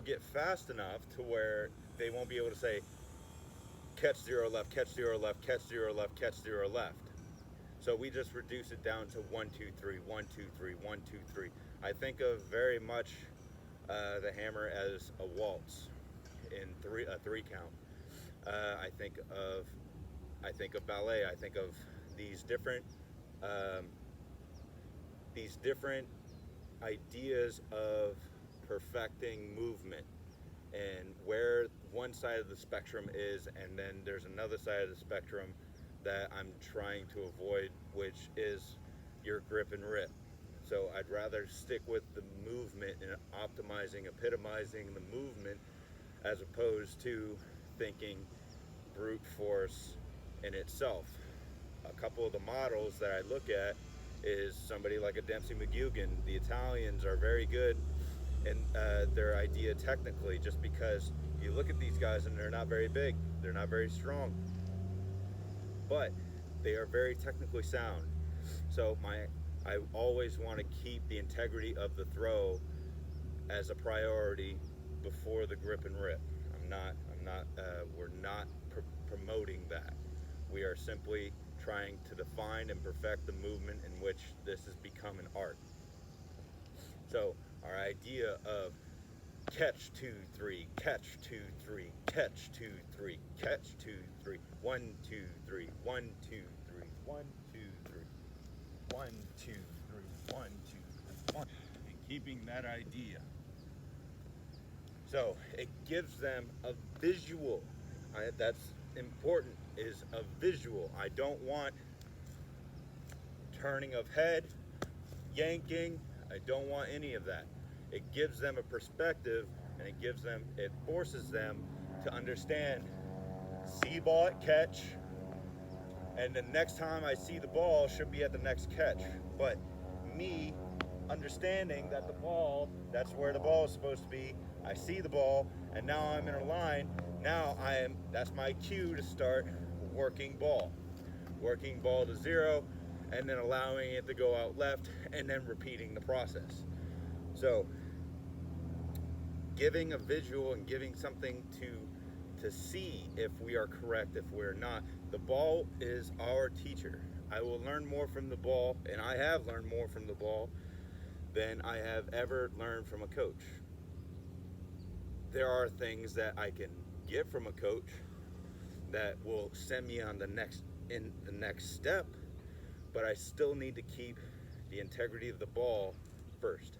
get fast enough to where they won't be able to say catch zero left, catch zero left, catch zero left, catch zero left. So we just reduce it down to 1, 2, 3, 1, 2, 3, 1, 2, 3. I think of very much the hammer as a waltz in a three count. Uh, I think of I think of ballet. I think of these different um, these different ideas of perfecting movement and where one side of the spectrum is, and then there's another side of the spectrum that I'm trying to avoid, which is your grip and rip. So I'd rather stick with the movement and optimizing, epitomizing the movement as opposed to thinking brute force in itself. A couple of the models that I look at is somebody like a Dempsey McGugan. The Italians are very good in their idea technically, just because you look at these guys and they're not very big, they're not very strong, but they are very technically sound. So I always want to keep the integrity of the throw as a priority before the grip and rip. We're not promoting that. We are simply trying to define and perfect the movement in which this has become an art. So our idea of catch 2, 3, catch 2, 3, catch 2, 3, catch 2, 3, 1, 2, 3, 1, 2, 3, 1, 2, 3, 1, 2, 3, 1, 2, 3, 1, and keeping that idea. So it gives them a visual. That's important, is a visual. I don't want turning of head, yanking. I don't want any of that. It gives them a perspective, and it forces them to understand, see ball at catch, and the next time I see the ball should be at the next catch. But me understanding that the ball, that's where the ball is supposed to be, I see the ball, and now I'm in a line. That's my cue to start working ball to zero, and then allowing it to go out left, and then repeating the process. So giving a visual and giving something to see if we are correct, if we're not. The ball is our teacher. I will learn more from the ball, and I have learned more from the ball than I have ever learned from a coach. There are things that I can get from a coach that will send me on the next step, but I still need to keep the integrity of the ball first.